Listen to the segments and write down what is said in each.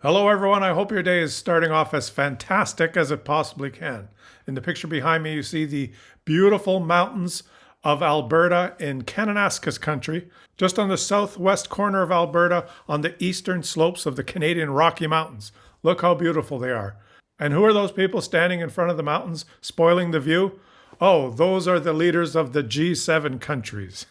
Hello everyone, I hope your day is starting off as fantastic as it possibly can. In the picture behind me you see the beautiful mountains of Alberta in Kananaskis country, just on the southwest corner of Alberta on the eastern slopes of the Canadian Rocky Mountains. Look how beautiful they are. And who are those people standing in front of the mountains spoiling the view? Oh, those are the leaders of the G7 countries.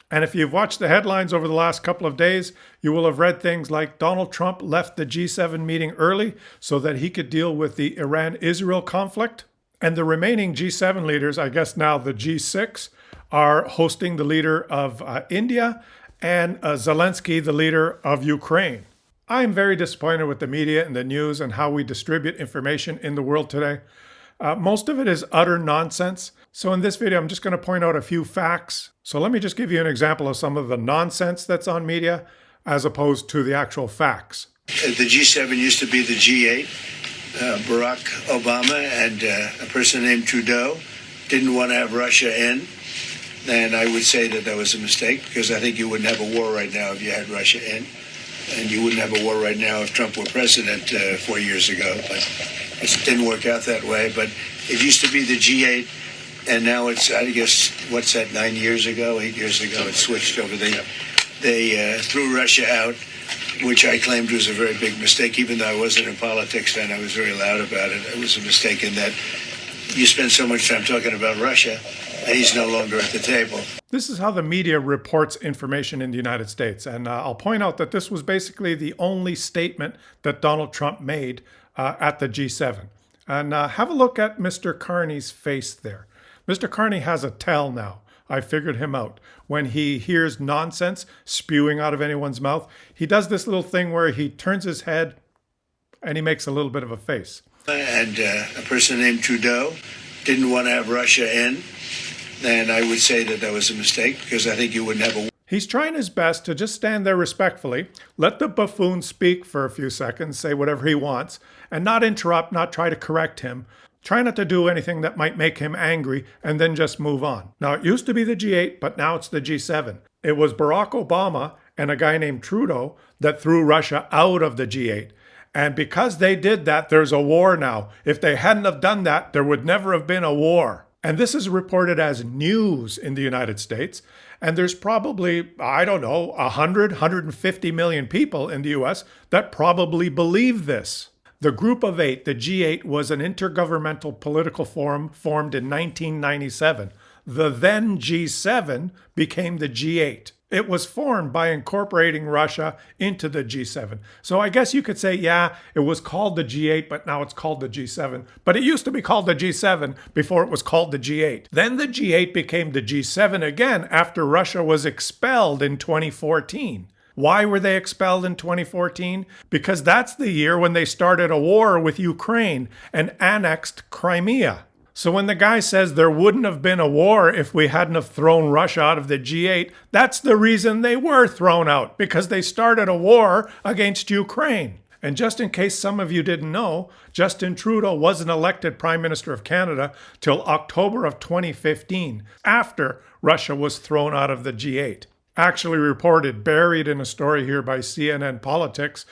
And if you've watched the headlines over the last couple of days, you will have read things like Donald Trump left the G7 meeting early so that he could deal with the Iran-Israel conflict. And the remaining G7 leaders, I guess now the G6, are hosting the leader of India and Zelensky, the leader of Ukraine. I'm very disappointed with the media and the news and how we distribute information in the world today. Most of it is utter nonsense. So in this video, I'm just going to point out a few facts. So let me just give you an example of some of the nonsense that's on media as opposed to the actual facts. The G7 used to be the G8. Barack Obama and a person named Trudeau didn't want to have Russia in. And I would say that that was a mistake because I think you wouldn't have a war right now if you had Russia in. And you wouldn't have a war right now if Trump were president 4 years ago. But it didn't work out that way. But it used to be the G8. And now it's, I guess, what's that, 8 years ago, it switched over. They threw Russia out, which I claimed was a very big mistake. Even though I wasn't in politics then, I was very loud about it. It was a mistake in that you spend so much time talking about Russia, and he's no longer at the table. This is how the media reports information in the United States. And I'll point out that this was basically the only statement that Donald Trump made at the G7. And have a look at Mr. Carney's face there. Mr. Carney has a tell now. I figured him out. When he hears nonsense spewing out of anyone's mouth, he does this little thing where he turns his head and he makes a little bit of a face. And a person named Trudeau didn't want to have Russia in. And I would say that that was a mistake because I think you wouldn't have a... He's trying his best to just stand there respectfully, let the buffoon speak for a few seconds, say whatever he wants, and not interrupt, not try to correct him. Try not to do anything that might make him angry and then just move on. Now, it used to be the G8, but now it's the G7. It was Barack Obama and a guy named Trudeau that threw Russia out of the G8. And because they did that, there's a war now. If they hadn't have done that, there would never have been a war. And this is reported as news in the United States. And there's probably, I don't know, 150 million people in the US that probably believe this. The Group of Eight, the G8, was an intergovernmental political forum formed in 1997. The then G7 became the G8. It was formed by incorporating Russia into the G7. So I guess you could say, yeah, it was called the G8, but now it's called the G7. But it used to be called the G7 before it was called the G8. Then the G8 became the G7 again after Russia was expelled in 2014. Why were they expelled in 2014? Because that's the year when they started a war with Ukraine and annexed Crimea. So when the guy says there wouldn't have been a war if we hadn't have thrown Russia out of the G8, that's the reason they were thrown out, because they started a war against Ukraine. And just in case some of you didn't know, Justin Trudeau wasn't elected Prime Minister of Canada till October of 2015, after Russia was thrown out of the G8. Actually reported, buried in a story here by CNN Politics.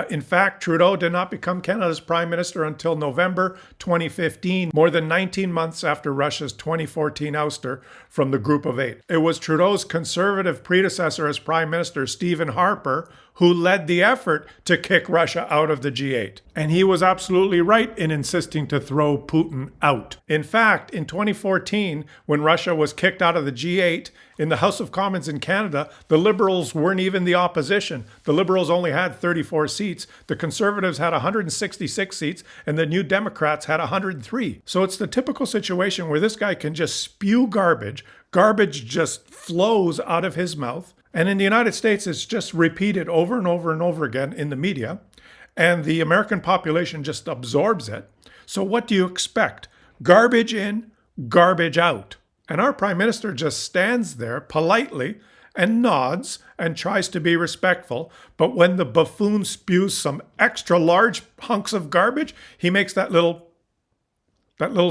In fact, Trudeau did not become Canada's Prime Minister until November 2015, more than 19 months after Russia's 2014 ouster from the Group of Eight. It was Trudeau's conservative predecessor as Prime Minister, Stephen Harper, who led the effort to kick Russia out of the G8. And he was absolutely right in insisting to throw Putin out. In fact, in 2014, when Russia was kicked out of the G8, in the House of Commons in Canada, the Liberals weren't even the opposition. The Liberals only had 34 seats. The Conservatives had 166 seats, and the New Democrats had 103. So it's the typical situation where this guy can just spew garbage. Garbage just flows out of his mouth. And in the United States, it's just repeated over and over and over again in the media. And the American population just absorbs it. So what do you expect? Garbage in, garbage out. And our Prime Minister just stands there politely and nods and tries to be respectful. But when the buffoon spews some extra large hunks of garbage, he makes that little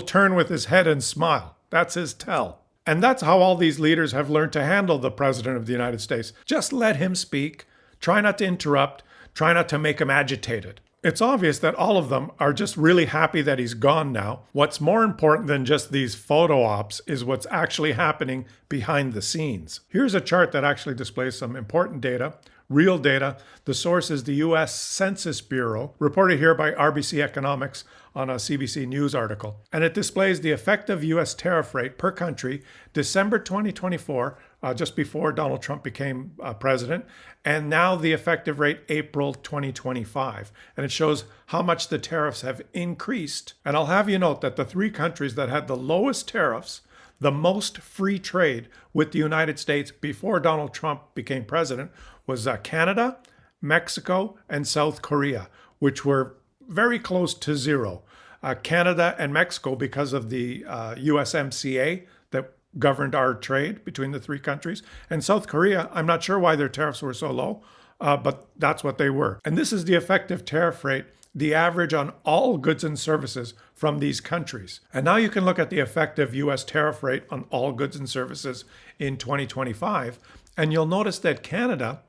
turn with his head and smile. That's his tell. And that's how all these leaders have learned to handle the President of the United States. Just let him speak. Try not to interrupt. Try not to make him agitated. It's obvious that all of them are just really happy that he's gone now. What's more important than just these photo ops is what's actually happening behind the scenes. Here's a chart that actually displays some important data, real data. The source is the U.S. Census Bureau, reported here by RBC Economics on a CBC News article. And it displays the effective U.S. tariff rate per country, December 2024, just before Donald Trump became president, and now the effective rate April 2025. And it shows how much the tariffs have increased. And I'll have you note that the three countries that had the lowest tariffs, the most free trade with the United States before Donald Trump became president, was Canada, Mexico, and South Korea, which were very close to zero. Canada and Mexico, because of the USMCA that governed our trade between the three countries. And South Korea, I'm not sure why their tariffs were so low, but that's what they were. And this is the effective tariff rate, the average on all goods and services from these countries. And now you can look at the effective U.S. tariff rate on all goods and services in 2025, and you'll notice that Canada,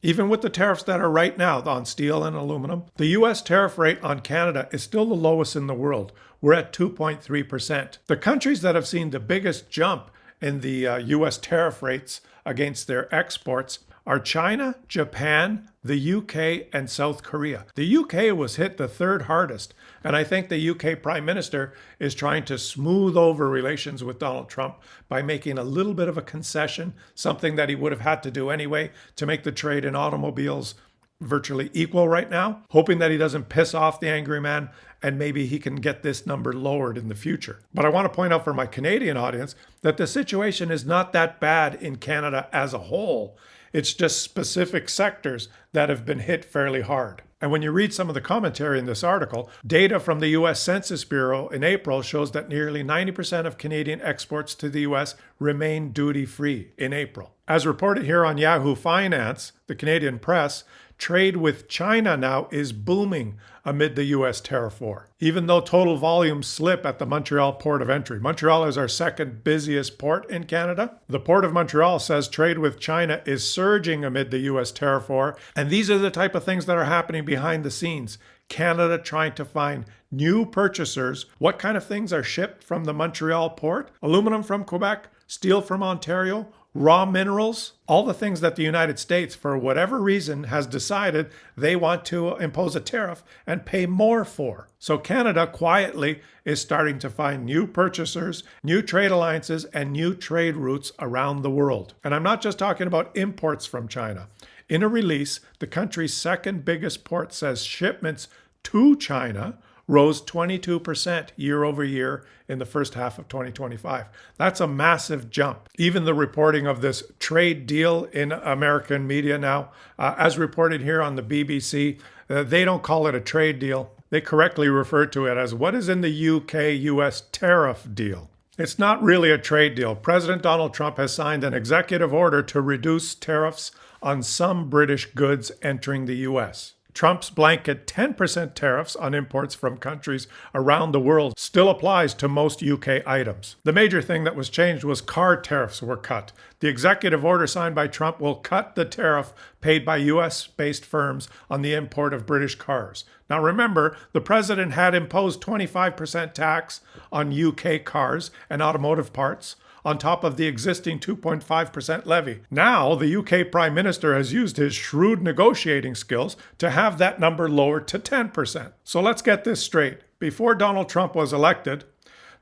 even with the tariffs that are right now on steel and aluminum, the U.S. tariff rate on Canada is still the lowest in the world. We're at 2.3%. The countries that have seen the biggest jump in the U.S. tariff rates against their exports are China, Japan, the UK, and South Korea. The UK was hit the third hardest, and I think the UK Prime Minister is trying to smooth over relations with Donald Trump by making a little bit of a concession, something that he would have had to do anyway to make the trade in automobiles virtually equal right now, hoping that he doesn't piss off the angry man and maybe he can get this number lowered in the future. But I want to point out for my Canadian audience that the situation is not that bad in Canada as a whole. It's just specific sectors that have been hit fairly hard. And when you read some of the commentary in this article, data from the U.S. Census Bureau in April shows that nearly 90% of Canadian exports to the U.S. remain duty-free in April. As reported here on Yahoo Finance, the Canadian press, trade with China now is booming amid the U.S. tariff war, even though total volumes slip at the Montreal port of entry. Montreal is our second busiest port in Canada. The Port of Montreal says trade with China is surging amid the U.S. tariff war, and these are the type of things that are happening behind the scenes. Canada trying to find new purchasers. What kind of things are shipped from the Montreal port? Aluminum from Quebec, steel from Ontario, raw minerals, all the things that the United States, for whatever reason, has decided they want to impose a tariff and pay more for. So Canada quietly is starting to find new purchasers, new trade alliances, and new trade routes around the world. And I'm not just talking about imports from China. In a release, the country's second biggest port says shipments to China rose 22% year over year in the first half of 2025. That's a massive jump. Even the reporting of this trade deal in American media now, as reported here on the BBC, they don't call it a trade deal. They correctly refer to it as what is in the UK-US tariff deal. It's not really a trade deal. President Donald Trump has signed an executive order to reduce tariffs on some British goods entering the US. Trump's blanket 10% tariffs on imports from countries around the world still applies to most UK items. The major thing that was changed was car tariffs were cut. The executive order signed by Trump will cut the tariff paid by US-based firms on the import of British cars. Now remember, the president had imposed 25% tax on UK cars and automotive parts, on top of the existing 2.5% levy. Now, the UK Prime Minister has used his shrewd negotiating skills to have that number lowered to 10%. So let's get this straight. Before Donald Trump was elected,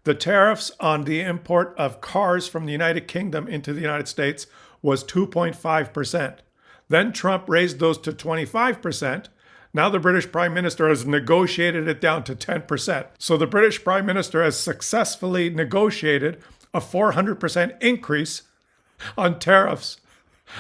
the tariffs on the import of cars from the United Kingdom into the United States was 2.5%. Then Trump raised those to 25%. Now the British Prime Minister has negotiated it down to 10%. So the British Prime Minister has successfully negotiated a 400% increase on tariffs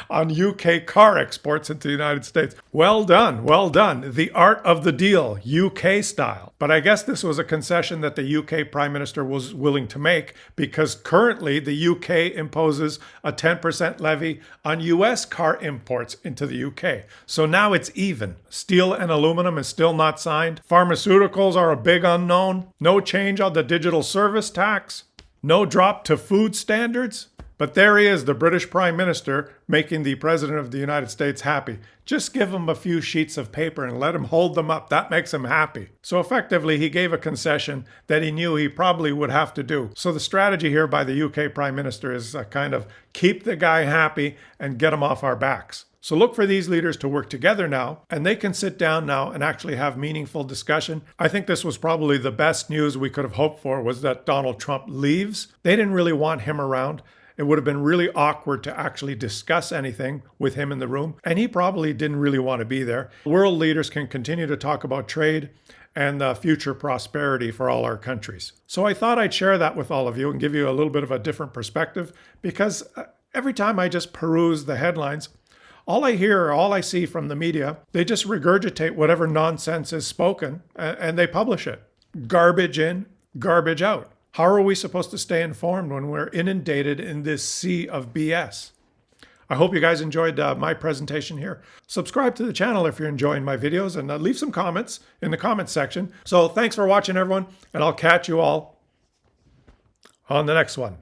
on UK car exports into the United States. Well done, well done. The art of the deal, UK style. But I guess this was a concession that the UK Prime Minister was willing to make because currently the UK imposes a 10% levy on US car imports into the UK. So now it's even. Steel and aluminum is still not signed. Pharmaceuticals are a big unknown. No change on the digital service tax. No drop to food standards. But there he is, the British Prime Minister, making the President of the United States happy. Just give him a few sheets of paper and let him hold them up. That makes him happy. So effectively, he gave a concession that he knew he probably would have to do. So the strategy here by the UK Prime Minister is kind of keep the guy happy and get him off our backs. So look for these leaders to work together now, and they can sit down now and actually have meaningful discussion. I think this was probably the best news we could have hoped for, was that Donald Trump leaves. They didn't really want him around. It would have been really awkward to actually discuss anything with him in the room, and he probably didn't really want to be there. World leaders can continue to talk about trade and the future prosperity for all our countries. So I thought I'd share that with all of you and give you a little bit of a different perspective, because every time I just peruse the headlines, all I hear or all I see from the media, they just regurgitate whatever nonsense is spoken and they publish it. Garbage in, garbage out. How are we supposed to stay informed when we're inundated in this sea of BS? I hope you guys enjoyed my presentation here. Subscribe to the channel if you're enjoying my videos, and leave some comments in the comments section. So thanks for watching, everyone, and I'll catch you all on the next one.